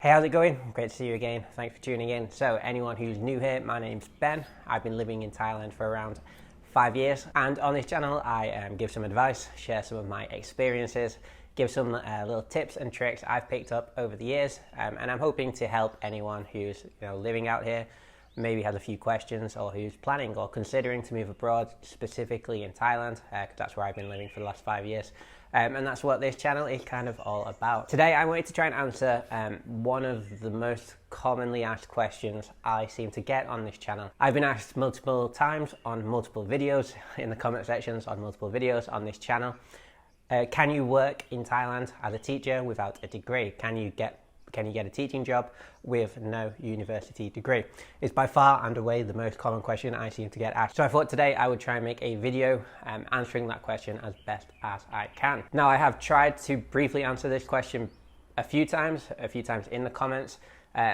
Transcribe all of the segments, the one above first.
Hey, how's it going? Great to see you again. Thanks for tuning in. So, anyone who's new here, my name's Ben. I've been living in Thailand for around 5 years, and on this channel I give some advice, share some of my experiences, give some little tips and tricks I've picked up over the years, and I'm hoping to help anyone who's living out here, maybe has a few questions, or who's planning or considering to move abroad, specifically in Thailand, because that's where I've been living for the last 5 years. And that's what this channel is kind of all about. Today I wanted to try and answer one of the most commonly asked questions I seem to get on this channel. I've been asked multiple times on multiple videos, in the comment sections on multiple videos on this channel, can you work in Thailand as a teacher without a degree? Can you get a teaching job with no university degree? It's by far and away the most common question I seem to get asked. So I thought today I would try and make a video answering that question as best as I can. Now, I have tried to briefly answer this question a few times in the comments,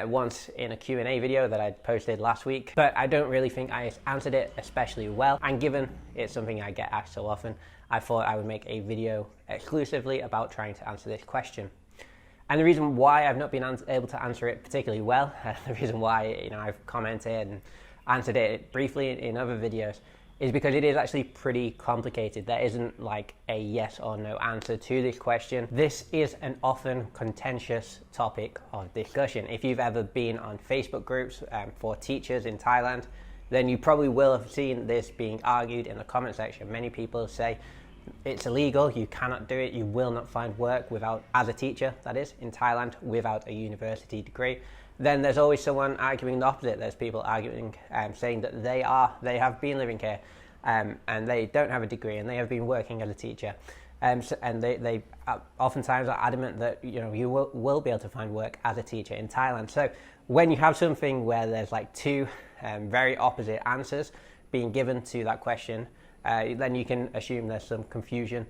once in a Q&A video that I posted last week, but I don't really think I answered it especially well, and given it's something I get asked so often, I thought I would make a video exclusively about trying to answer this question. And the reason why I've not been able to answer it particularly well, the reason why I've commented and answered it briefly in other videos, is because it is actually pretty complicated. There isn't like a yes or no answer to this question. This is an often contentious topic of discussion. If you've ever been on Facebook groups for teachers in Thailand, then you probably will have seen this being argued in the comment section. Many people say, it's illegal, you cannot do it, you will not find work without, as a teacher that is, in Thailand, without a university degree. Then there's always someone arguing the opposite. There's people arguing, saying that they have been living here and they don't have a degree and they have been working as a teacher. And they oftentimes are adamant that you will be able to find work as a teacher in Thailand. So when you have something where there's like two very opposite answers being given to that question, then you can assume there's some confusion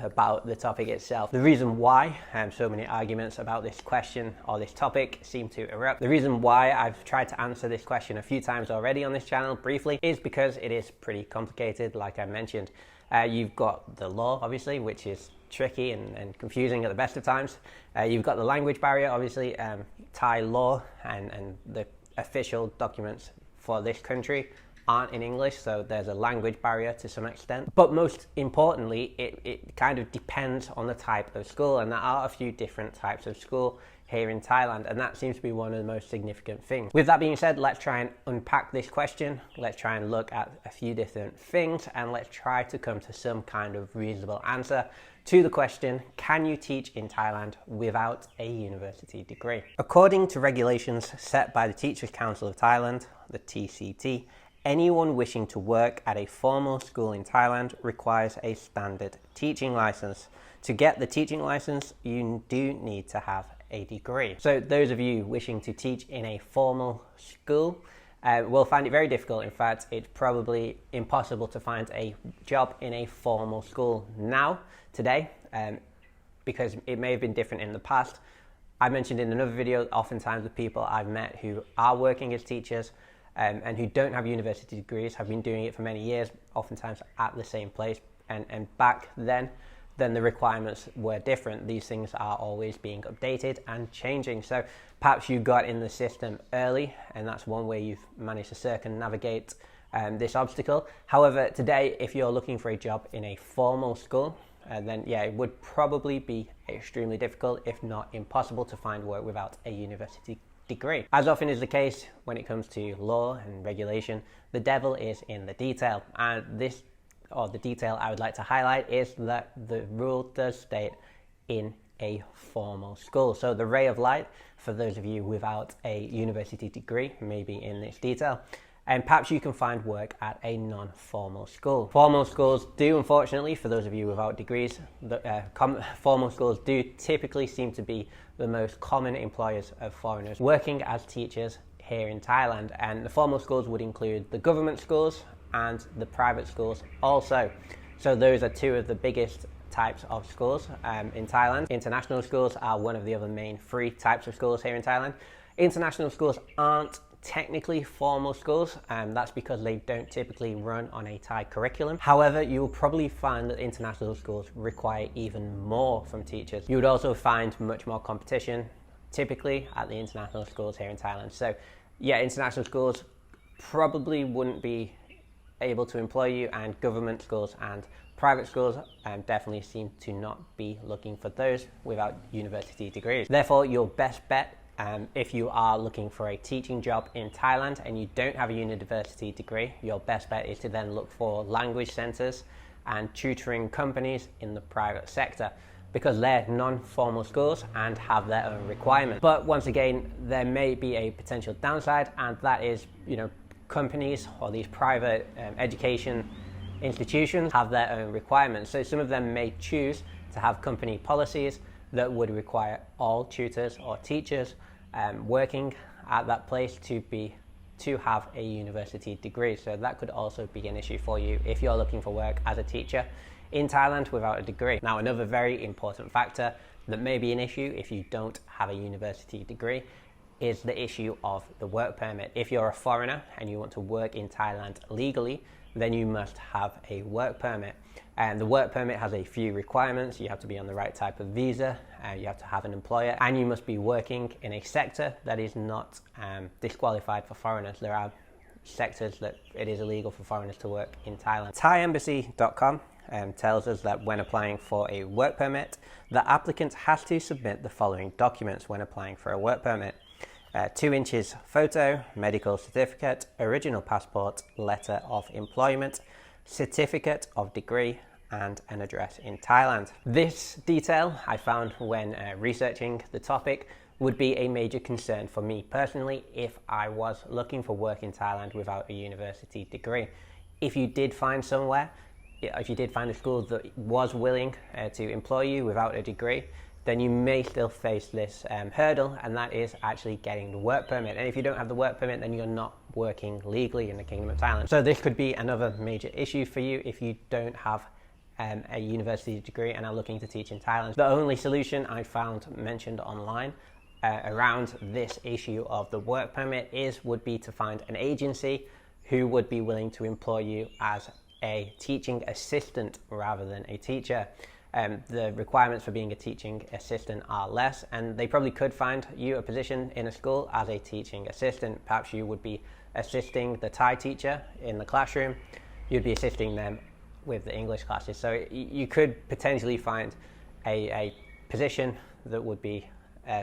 about the topic itself. The reason why so many arguments about this question or this topic seem to erupt, the reason why I've tried to answer this question a few times already on this channel briefly, is because it is pretty complicated, like I mentioned. You've got the law, obviously, which is tricky and confusing at the best of times. You've got the language barrier, obviously. Thai law and the official documents for this country aren't in English, so there's a language barrier to some extent. But most importantly, it kind of depends on the type of school, and there are a few different types of school here in Thailand, and that seems to be one of the most significant things. With that being said, let's try and unpack this question. Let's try and look at a few different things, and let's try to come to some kind of reasonable answer to the question, can you teach in Thailand without a university degree? According to regulations set by the Teachers Council of Thailand, the TCT, anyone wishing to work at a formal school in Thailand requires a standard teaching license. To get the teaching license, you do need to have a degree. So those of you wishing to teach in a formal school will find it very difficult. In fact, it's probably impossible to find a job in a formal school today, because it may have been different in the past. I mentioned in another video, oftentimes the people I've met who are working as teachers and who don't have university degrees have been doing it for many years, oftentimes at the same place. And back then the requirements were different. These things are always being updated and changing. So perhaps you got in the system early, and that's one way you've managed to circumnavigate this obstacle. However, today, if you're looking for a job in a formal school, then yeah, it would probably be extremely difficult, if not impossible, to find work without a university degree. As often is the case when it comes to law and regulation, the devil is in the detail, and the detail I would like to highlight is that the rule does state in a formal school. So the ray of light for those of you without a university degree may be in this detail, and perhaps you can find work at a non-formal school. Formal schools do, unfortunately, for those of you without degrees, formal schools do typically seem to be the most common employers of foreigners working as teachers here in Thailand. And the formal schools would include the government schools and the private schools also. So those are two of the biggest types of schools in Thailand. International schools are one of the other main three types of schools here in Thailand. International schools aren't technically formal schools, and that's because they don't typically run on a Thai curriculum. However, you will probably find that international schools require even more from teachers. You would also find much more competition typically at the international schools here in Thailand. So yeah, international schools probably wouldn't be able to employ you, and government schools and private schools definitely seem to not be looking for those without university degrees. Therefore, your best bet if you are looking for a teaching job in Thailand and you don't have a university degree, your best bet is to then look for language centres and tutoring companies in the private sector, because they're non-formal schools and have their own requirements. But once again, there may be a potential downside, and that is, companies or these private education institutions have their own requirements. So some of them may choose to have company policies that would require all tutors or teachers working at that place to have a university degree. So that could also be an issue for you if you're looking for work as a teacher in Thailand without a degree. Now, another very important factor that may be an issue if you don't have a university degree is the issue of the work permit. If you're a foreigner and you want to work in Thailand legally, then you must have a work permit. And the work permit has a few requirements. You have to be on the right type of visa, you have to have an employer, and you must be working in a sector that is not disqualified for foreigners. There are sectors that it is illegal for foreigners to work in Thailand. ThaiEmbassy.com tells us that when applying for a work permit, the applicant has to submit the following documents when applying for a work permit. 2 inches photo, medical certificate, original passport, letter of employment, certificate of degree, and an address in Thailand. This detail I found when researching the topic would be a major concern for me personally if I was looking for work in Thailand without a university degree. If you did find somewhere, if you did find a school that was willing to employ you without a degree, then you may still face this hurdle, and that is actually getting the work permit. And if you don't have the work permit, then you're not working legally in the Kingdom of Thailand. So this could be another major issue for you if you don't have a university degree and are looking to teach in Thailand. The only solution I found mentioned online around this issue of the work permit would be to find an agency who would be willing to employ you as a teaching assistant rather than a teacher. The requirements for being a teaching assistant are less, and they probably could find you a position in a school as a teaching assistant. Perhaps you would be assisting the Thai teacher in the classroom, you'd be assisting them with the English classes. So you could potentially find a position that would be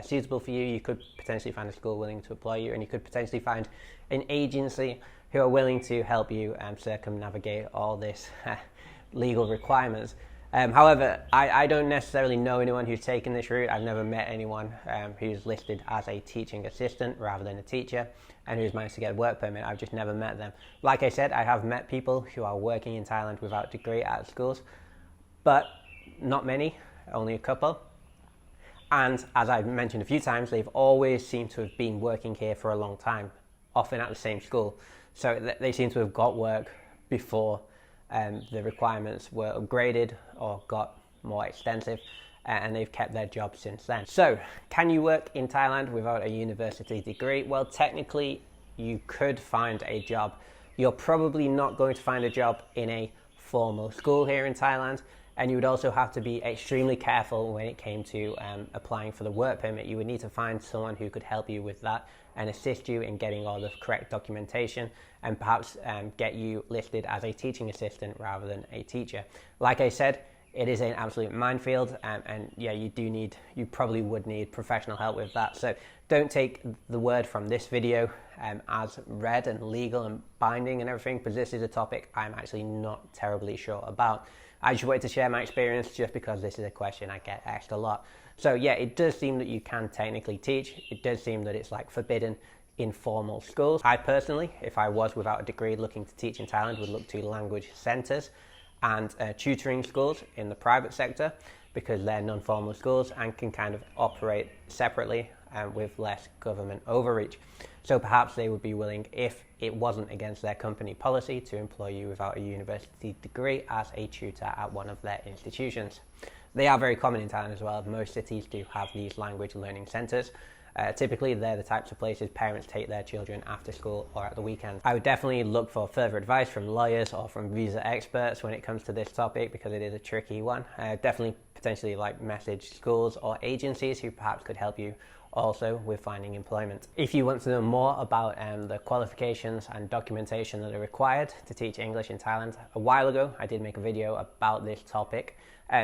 suitable for you. You could potentially find a school willing to employ you, and you could potentially find an agency who are willing to help you circumnavigate all this legal requirements. However, I don't necessarily know anyone who's taken this route. I've never met anyone who's listed as a teaching assistant rather than a teacher and who's managed to get a work permit. I've just never met them. Like I said, I have met people who are working in Thailand without a degree at schools, but not many, only a couple. And as I've mentioned a few times, they've always seemed to have been working here for a long time, often at the same school. So they seem to have got work before the requirements were upgraded or got more extensive, and they've kept their job since then. So, can you work in Thailand without a university degree? Well, technically, you could find a job. You're probably not going to find a job in a formal school here in Thailand, and you would also have to be extremely careful when it came to applying for the work permit. You would need to find someone who could help you with that and assist you in getting all the correct documentation, and perhaps get you listed as a teaching assistant rather than a teacher. Like I said, it is an absolute minefield, and yeah, you probably would need professional help with that. So don't take the word from this video as read and legal and binding and everything, because this is a topic I'm actually not terribly sure about. I just wanted to share my experience just because this is a question I get asked a lot. So yeah, it does seem that you can technically teach. It does seem that it's like forbidden in formal schools. I personally, if I was without a degree looking to teach in Thailand, would look to language centres and tutoring schools in the private sector, because they're non-formal schools and can kind of operate separately with less government overreach. So perhaps they would be willing, if it wasn't against their company policy, to employ you without a university degree as a tutor at one of their institutions. They are very common in Thailand as well. Most cities do have these language learning centres. Typically, they're the types of places parents take their children after school or at the weekend. I would definitely look for further advice from lawyers or from visa experts when it comes to this topic, because it is a tricky one. Definitely potentially message schools or agencies who perhaps could help you also with finding employment. If you want to know more about the qualifications and documentation that are required to teach English in Thailand, a while ago I did make a video about this topic.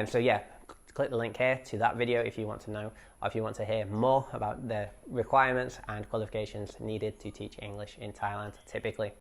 So yeah, click the link here to that video if you want to know, or if you want to hear more about the requirements and qualifications needed to teach English in Thailand typically.